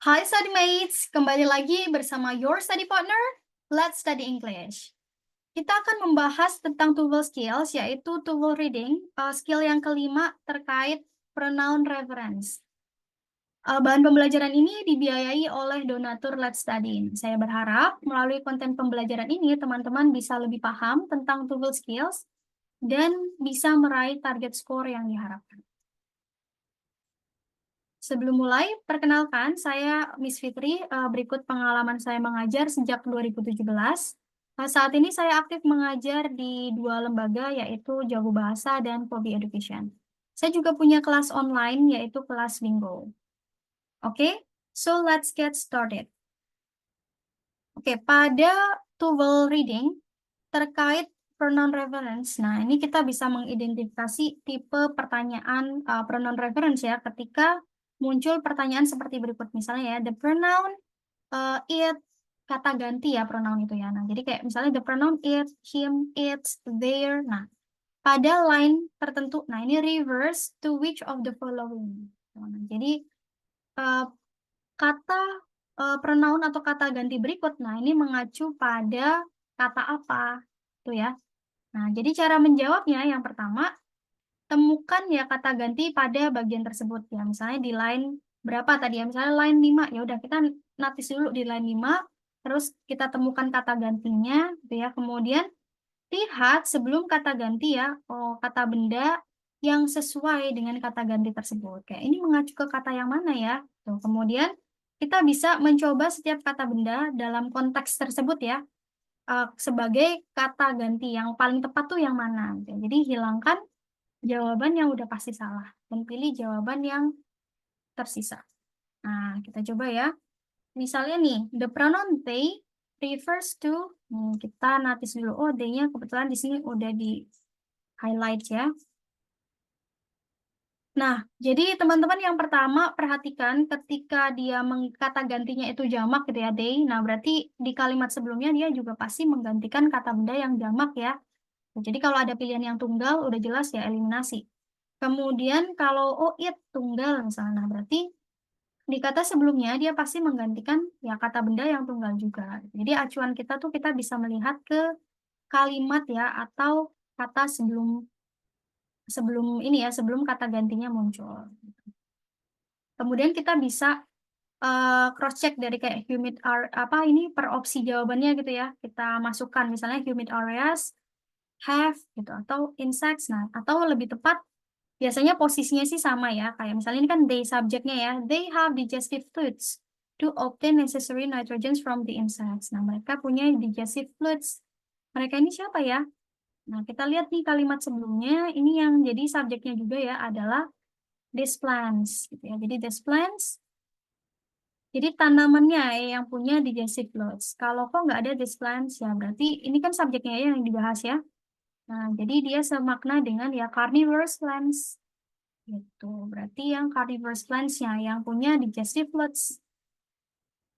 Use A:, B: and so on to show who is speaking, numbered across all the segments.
A: Hai study mates, kembali lagi bersama your study partner. Let's study English. Kita akan membahas tentang TOEFL skills, yaitu TOEFL reading, skill yang kelima terkait pronoun reference. Bahan pembelajaran ini dibiayai oleh donatur Let's Study. Saya berharap melalui konten pembelajaran ini teman-teman bisa lebih paham tentang TOEFL skills dan bisa meraih target skor yang diharapkan. Sebelum mulai, perkenalkan saya Miss Fitri. Berikut pengalaman saya mengajar sejak 2017. Saat ini saya aktif mengajar di dua lembaga, yaitu Jago Bahasa dan Pobi Education. Saya juga punya kelas online, yaitu kelas Bingo. Oke, so let's get started. Oke, pada TOEFL reading terkait pronoun reference. Nah, ini kita bisa mengidentifikasi tipe pertanyaan pronoun reference ya ketika muncul pertanyaan seperti berikut. Misalnya ya, the pronoun it, kata ganti ya pronoun itu ya. Nah, jadi kayak misalnya the pronoun it, him, its, their. Nah, pada line tertentu. Nah, ini reverse to which of the following. Nah, jadi eh, kata pronoun atau kata ganti berikut. Nah, ini mengacu pada kata apa? Tuh ya. Nah, jadi cara menjawabnya yang pertama, temukan ya kata ganti pada bagian tersebut ya. Misalnya di line berapa tadi ya? Misalnya line 5. Ya udah kita notice dulu di line 5, terus kita temukan kata gantinya gitu ya. Kemudian lihat sebelum kata ganti ya, kata benda yang sesuai dengan kata ganti tersebut. Kayak ini mengacu ke kata yang mana ya? Tuh, kemudian kita bisa mencoba setiap kata benda dalam konteks tersebut ya, sebagai kata ganti yang paling tepat tuh yang mana. Gitu. Jadi hilangkan jawaban yang udah pasti salah dan pilih jawaban yang tersisa. Nah, kita coba ya. Misalnya nih, the pronoun they refers to, kita notice dulu, oh they-nya kebetulan di sini udah di highlight ya. Nah, jadi teman-teman yang pertama perhatikan ketika dia kata gantinya itu jamak gitu ya, they. Nah, berarti di kalimat sebelumnya dia juga pasti menggantikan kata benda yang jamak ya. Jadi kalau ada pilihan yang tunggal, udah jelas ya eliminasi. Kemudian kalau oh it tunggal misalnya, nah, berarti di kata sebelumnya dia pasti menggantikan ya kata benda yang tunggal juga. Jadi acuan kita tuh kita bisa melihat ke kalimat ya atau kata sebelum sebelum ini ya sebelum kata gantinya muncul. Kemudian kita bisa cross check dari kayak humid apa ini per opsi jawabannya gitu ya. Kita masukkan misalnya humid areas have gitu atau insects. Nah, atau lebih tepat biasanya posisinya sih sama ya. Kayak misalnya ini kan they subjeknya ya. They have digestive fluids to obtain necessary nitrogens from the insects. Nah, mereka punya digestive fluids. Mereka ini siapa ya? Nah, kita lihat nih kalimat sebelumnya. Ini yang jadi subjeknya juga ya adalah these plants. Gitu ya. Jadi these plants. Jadi tanamannya yang punya digestive fluids. Kalau kok nggak ada these plants ya berarti ini kan subjeknya ya yang dibahas ya. Nah, jadi dia semakna dengan ya carnivorous plants. Gitu. Berarti yang carnivorous plants-nya yang punya digestive fluids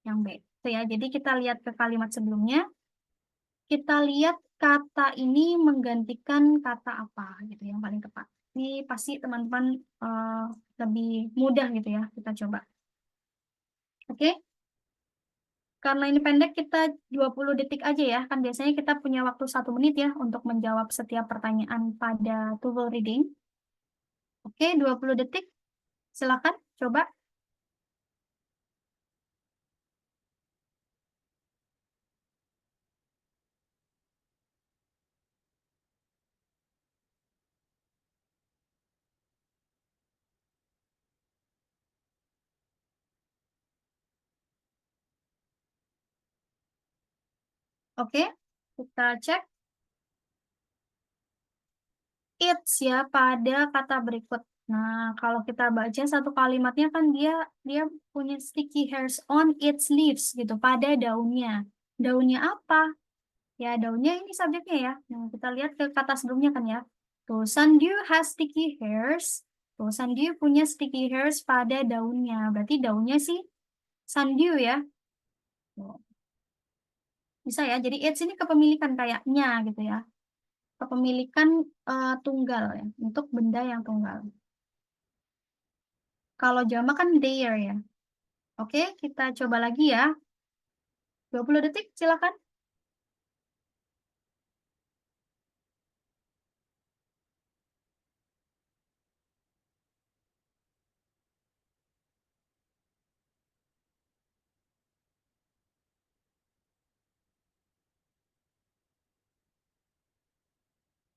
A: yang B. Itu ya. Jadi kita lihat ke kalimat sebelumnya. Kita lihat kata ini menggantikan kata apa gitu yang paling tepat. Ini pasti teman-teman lebih mudah gitu ya. Kita coba. Oke. Karena ini pendek, kita 20 detik aja ya. Kan biasanya kita punya waktu 1 menit ya untuk menjawab setiap pertanyaan pada TOEFL reading. Oke, 20 detik. Silakan coba. Oke, kita cek. It's ya pada kata berikut. Nah, kalau kita baca satu kalimatnya kan dia dia punya sticky hairs on its leaves gitu, pada daunnya. Daunnya apa? Ya, daunnya ini subjeknya ya. Nah, kita lihat ke kata sebelumnya kan ya. Tuh, sundew has sticky hairs. Tuh, sundew punya sticky hairs pada daunnya. Berarti daunnya sih sundew ya. Tuh, bisa ya. Jadi it's ini kepemilikan kayaknya gitu ya. Kepemilikan tunggal ya, untuk benda yang tunggal. Kalau jamak kan their ya. Oke, kita coba lagi ya. 20 detik, silakan.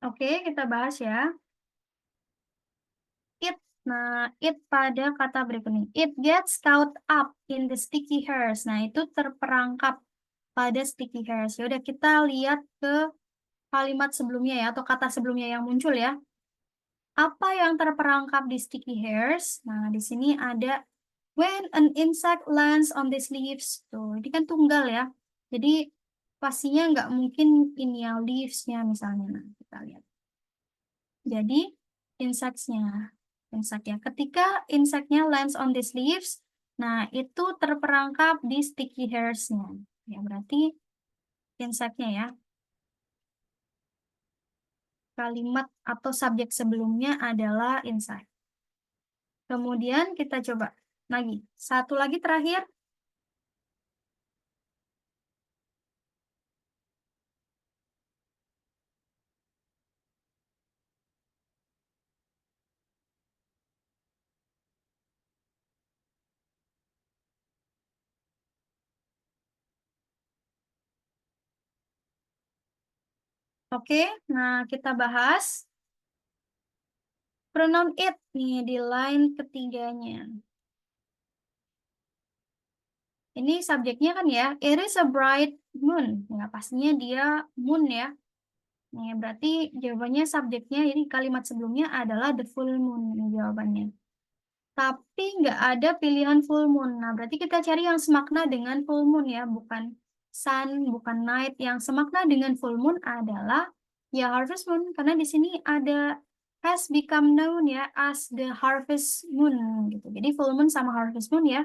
A: Oke, kita bahas ya. It. Nah, it pada kata berikut ini. It gets caught up in the sticky hairs. Nah, itu terperangkap pada sticky hairs. Ya udah, kita lihat ke kalimat sebelumnya ya, atau kata sebelumnya yang muncul ya. Apa yang terperangkap di sticky hairs? Nah, di sini ada when an insect lands on these leaves. Tuh, ini kan tunggal ya. Jadi, pastinya nggak mungkin ini ya, leaves-nya misalnya. Nah, kita lihat. Jadi, insects-nya. Insect ya. Ketika insect-nya lands on these leaves, nah, itu terperangkap di sticky hairs-nya. Ya, berarti insect-nya ya. Kalimat atau subjek sebelumnya adalah insect. Kemudian kita coba lagi. Satu lagi terakhir. Oke, nah kita bahas pronoun it nih di line ketiganya. Ini subjeknya kan ya, it is a bright moon. Ya, pastinya dia moon ya. Nih, berarti jawabannya subjeknya, ini kalimat sebelumnya adalah the full moon ini jawabannya. Tapi nggak ada pilihan full moon. Nah, berarti kita cari yang semakna dengan full moon ya, bukan sun, bukan night. Yang semakna dengan full moon adalah ya harvest moon, karena di sini ada has become known ya as the harvest moon gitu. Jadi full moon sama harvest moon ya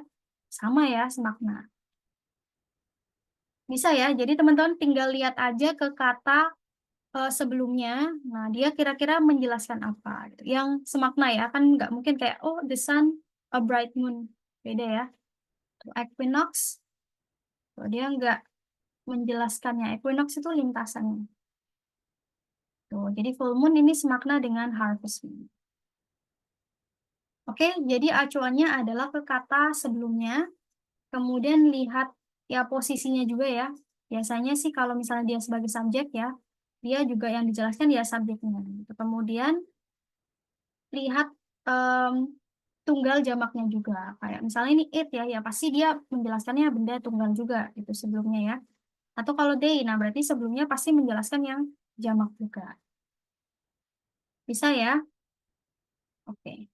A: sama ya semakna. Bisa ya. Jadi teman-teman tinggal lihat aja ke kata sebelumnya. Nah, dia kira-kira menjelaskan apa gitu. Yang semakna ya, kan nggak mungkin kayak oh the sun a bright moon. Beda ya. Equinox, tuh, dia nggak menjelaskannya. Equinox itu lintasannya. Tuh, jadi full moon ini semakna dengan harvest moon. Oke, jadi acuannya adalah ke kata sebelumnya, kemudian lihat ya posisinya juga ya. Biasanya sih kalau misalnya dia sebagai subjek ya, dia juga yang dijelaskan ya subjeknya. Gitu. Kemudian lihat em, tunggal jamaknya juga. Kayak misalnya ini it ya, ya pasti dia menjelaskannya benda tunggal juga itu sebelumnya ya. Atau kalau they, nah berarti sebelumnya pasti menjelaskan yang jamak juga. Bisa ya? Oke.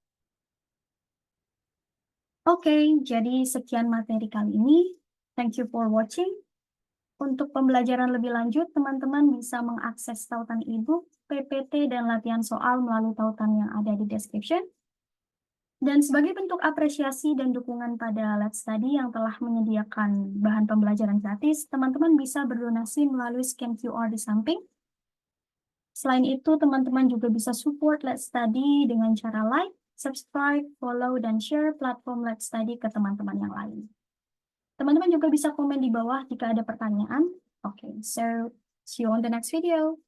A: Oke, jadi sekian materi kali ini. Thank you for watching. Untuk pembelajaran lebih lanjut, teman-teman bisa mengakses tautan e-book, PPT, dan latihan soal melalui tautan yang ada di description. Dan sebagai bentuk apresiasi dan dukungan pada Let's Study yang telah menyediakan bahan pembelajaran gratis, teman-teman bisa berdonasi melalui scan QR di samping. Selain itu, teman-teman juga bisa support Let's Study dengan cara like, subscribe, follow, dan share platform Let's Study ke teman-teman yang lain. Teman-teman juga bisa komen di bawah jika ada pertanyaan. Oke, so see you on the next video.